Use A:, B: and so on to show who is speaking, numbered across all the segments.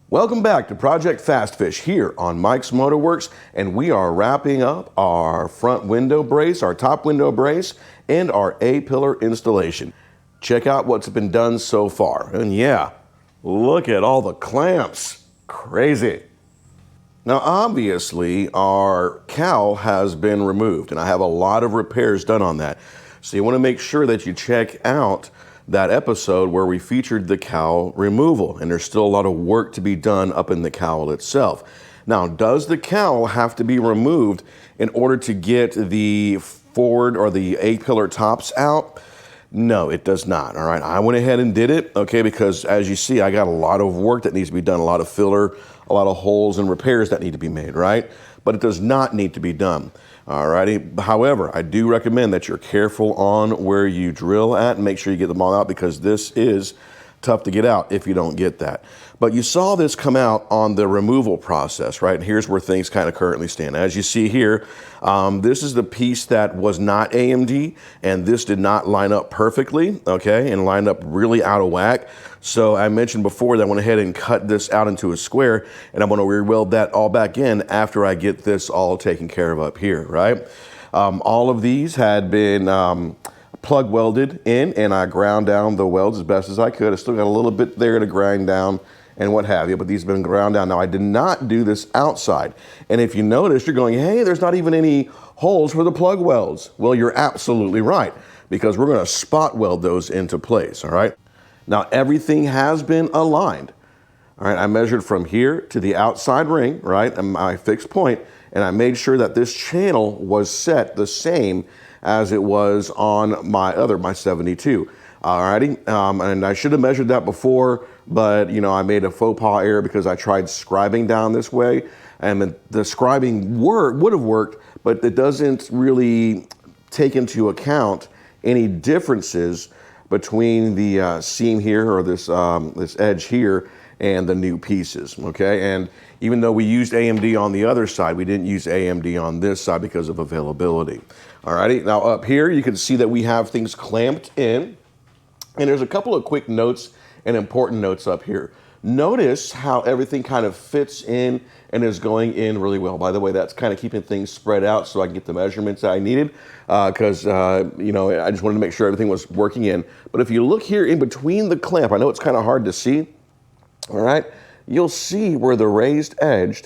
A: Welcome back to Project Fast Fish here on Mike's Motorworks, and we are wrapping up our front window brace, our top window brace, and our A-pillar installation. Check out what's been done so far. And yeah, look at all the clamps. Crazy. Now obviously our cowl has been removed, and I have a lot of repairs done on that. So you want to make sure that you check out that episode where we featured the cowl removal, and there's still a lot of work to be done up in the cowl itself. Now, does the cowl have to be removed in order to get the forward or the A-pillar tops out? No, it does not. All right, I went ahead and did it, okay, because as you see, I got a lot of work that needs to be done, a lot of filler, a lot of holes and repairs that need to be made, right? But it does not need to be done. Alrighty. However, I do recommend that you're careful on where you drill at and make sure you get them all out, because this is tough to get out if you don't get that. But you saw this come out on the removal process, right? And here's where things kind of currently stand. As you see here, this is the piece that was not AMD, and this did not line up perfectly, okay, and lined up really out of whack. So I mentioned before that I went ahead and cut this out into a square, and I'm going to re-weld that all back in after I get this all taken care of up here, right? All of these had been plug welded in, and I ground down the welds as best as I could. I still got a little bit there to grind down and what have you, but these have been ground down. Now I did not do this outside. And if you notice, you're going, hey, there's not even any holes for the plug welds. Well, you're absolutely right, because we're gonna spot weld those into place, all right? Now everything has been aligned. All right, I measured from here to the outside ring, right, and my fixed point, and I made sure that this channel was set the same as it was on my 72. Alrighty, and I should have measured that before, but you know, I made a faux pas error because I tried scribing down this way, and the scribing would have worked, but it doesn't really take into account any differences between the seam here, or this edge here, and the new pieces, okay? And even though we used AMD on the other side, we didn't use AMD on this side because of availability. Alrighty, now up here, you can see that we have things clamped in, and there's a couple of quick notes and important notes up here. Notice how everything kind of fits in and is going in really well. By the way, that's kind of keeping things spread out so I can get the measurements that I needed, because you know, I just wanted to make sure everything was working in. But if you look here in between the clamp, I know it's kind of hard to see, all right, you'll see where the raised edge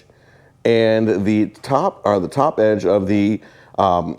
A: and the top edge of the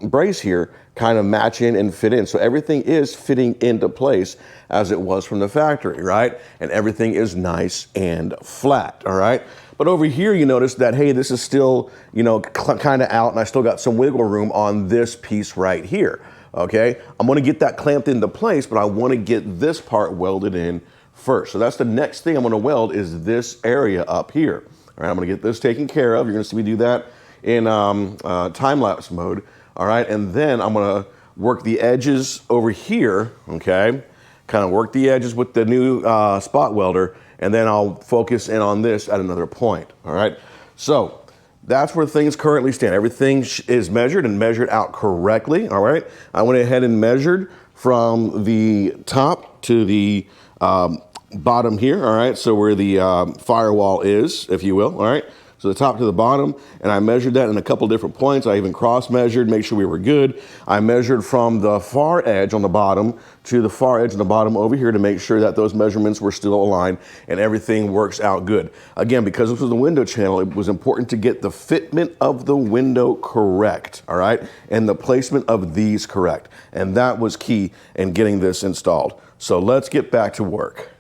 A: brace here kind of match in and fit in. So everything is fitting into place as it was from the factory, right? And everything is nice and flat, all right? But over here, you notice that, hey, this is still, you know, kind of out, and I still got some wiggle room on this piece right here, okay? I'm gonna get that clamped into place, but I wanna get this part welded in first. So that's the next thing I'm gonna weld, is this area up here. All right, I'm gonna get this taken care of. You're gonna see me do that in time-lapse mode, all right? And then I'm gonna work the edges over here, okay? Kind of work the edges with the new spot welder, and then I'll focus in on this at another point, all right? So that's where things currently stand. Everything is measured and measured out correctly, all right? I went ahead and measured from the top to the bottom here, all right? So where the firewall is, if you will, all right? So the top to the bottom, and I measured that in a couple different points. I even cross-measured, make sure we were good. I measured from the far edge on the bottom to the far edge on the bottom over here to make sure that those measurements were still aligned and everything works out good. Again, because this was the window channel, it was important to get the fitment of the window correct, all right? And the placement of these correct. And that was key in getting this installed. So let's get back to work.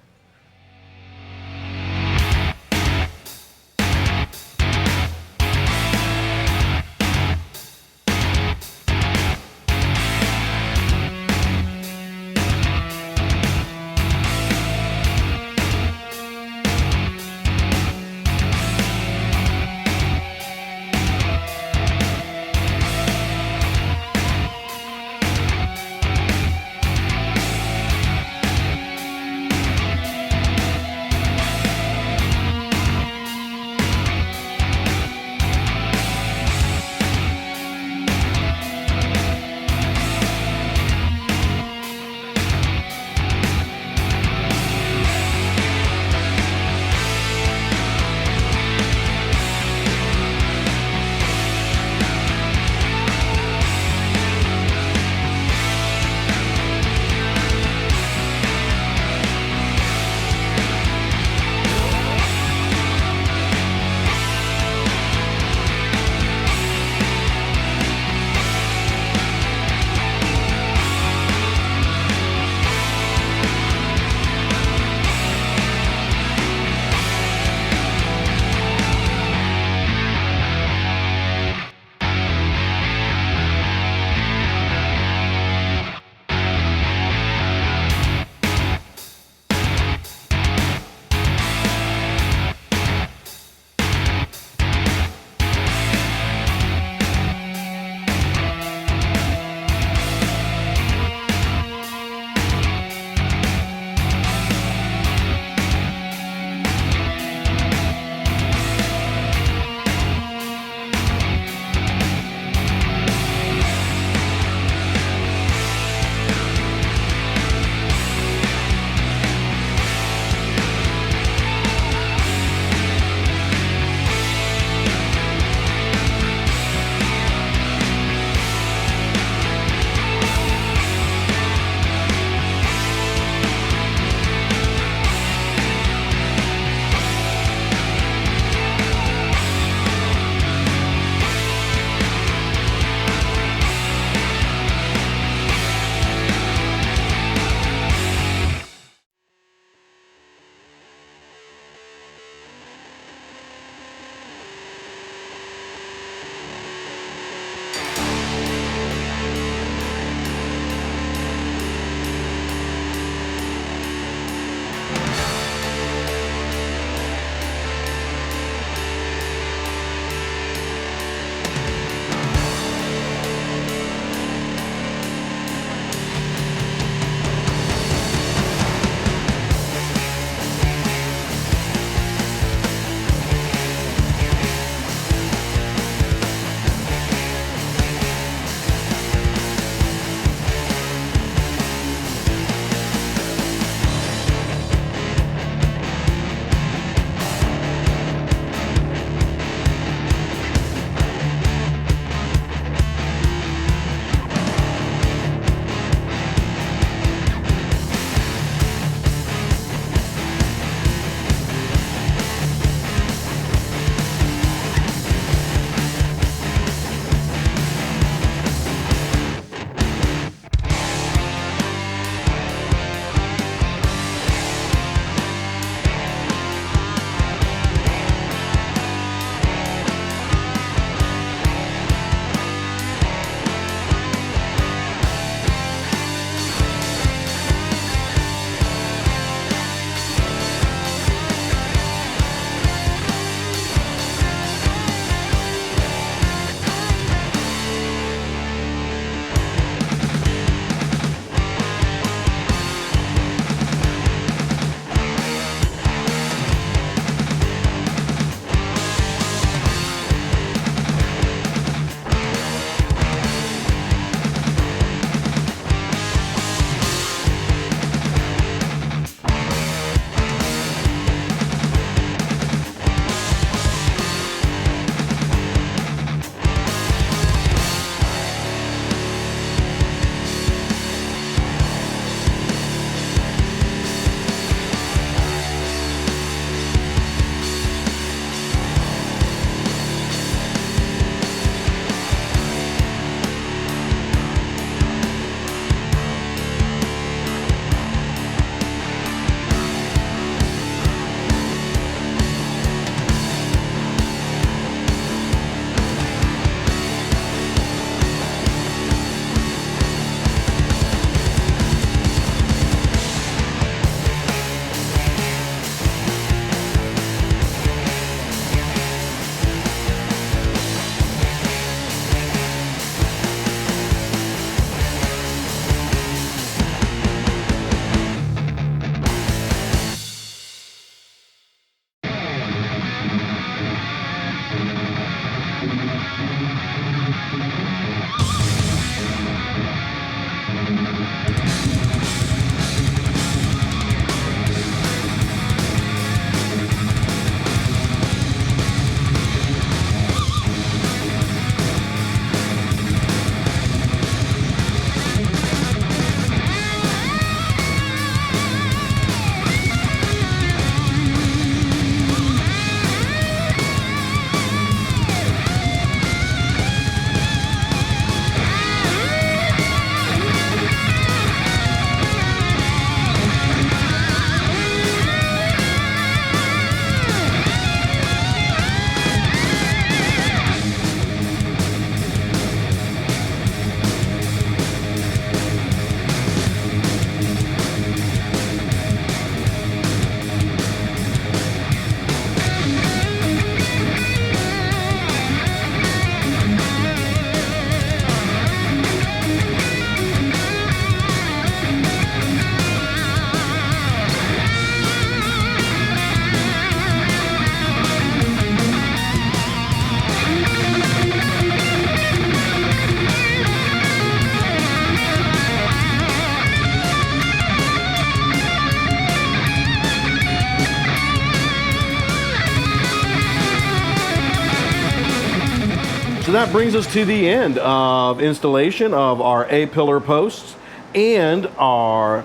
A: that brings us to the end of installation of our A-pillar posts and our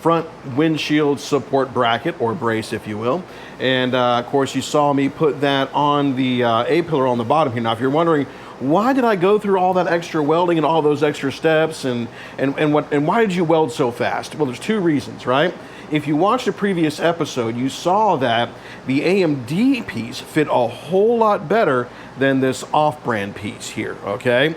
A: front windshield support bracket, or brace if you will. And of course you saw me put that on the A-pillar on the bottom here. Now if you're wondering, why did I go through all that extra welding and all those extra steps and why did you weld so fast? Well, there's two reasons, right? If you watched the previous episode, you saw that the AMD piece fit a whole lot better than this off-brand piece here, okay?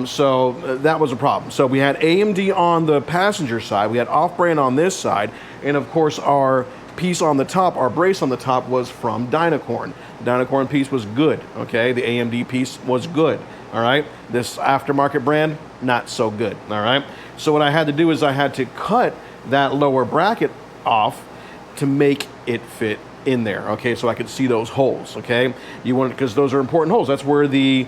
A: So that was a problem. So we had AMD on the passenger side, we had off-brand on this side, and of course our piece on the top, our brace on the top, was from Dynacorn. The Dynacorn piece was good, okay? The AMD piece was good, all right? This aftermarket brand, not so good, all right? So what I had to do is I had to cut that lower bracket off to make it fit in there, okay, so I could see those holes, okay? You want, because those are important holes. That's where the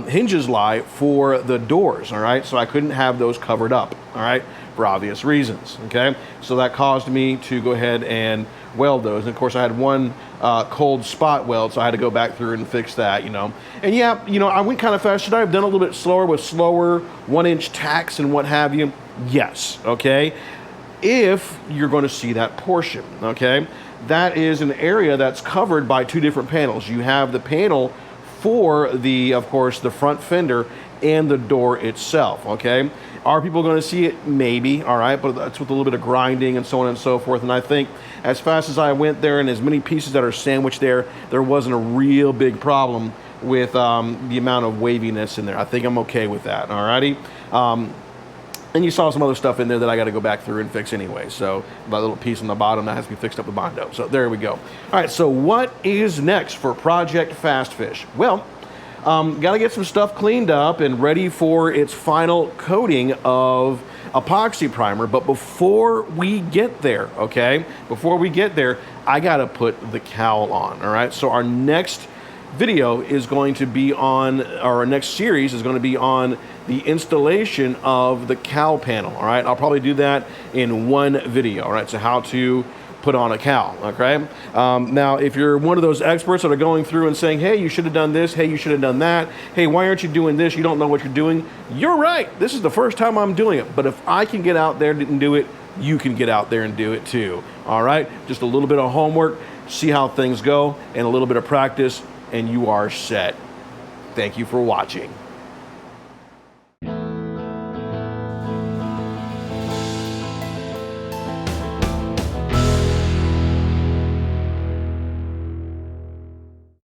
A: hinges lie for the doors, all right? So I couldn't have those covered up, all right, for obvious reasons, okay? So that caused me to go ahead and weld those. And of course I had one cold spot weld, so I had to go back through and fix that, you know. And yeah, you know, I went kind of fast. Should I have done a little bit slower with slower 1-inch tacks and what have you? Yes, okay? If you're going to see that portion, okay? That is an area that's covered by two different panels. You have the panel for the, of course, the front fender and the door itself, okay? Are people going to see it? Maybe, all right, but that's with a little bit of grinding and so on and so forth. And I think as fast as I went there and as many pieces that are sandwiched there, there wasn't a real big problem with the amount of waviness in there. I think I'm okay with that, all righty? And you saw some other stuff in there that I got to go back through and fix anyway. So that little piece on the bottom that has to be fixed up with Bondo. So there we go. All right, so what is next for Project Fastfish? Well, got to get some stuff cleaned up and ready for its final coating of epoxy primer. But before we get there, okay, before we get there, I got to put the cowl on, all right? So our next video is going to be on, or our next series is going to be on the installation of the cowl panel, all right? I'll probably do that in one video, all right? So how to put on a cowl, okay? Now, if you're one of those experts that are going through and saying, hey, you should have done this, hey, you should have done that, hey, why aren't you doing this, you don't know what you're doing, you're right. This is the first time I'm doing it, but if I can get out there and do it, you can get out there and do it too, all right? Just a little bit of homework, see how things go, and a little bit of practice, and you are set. Thank you for watching.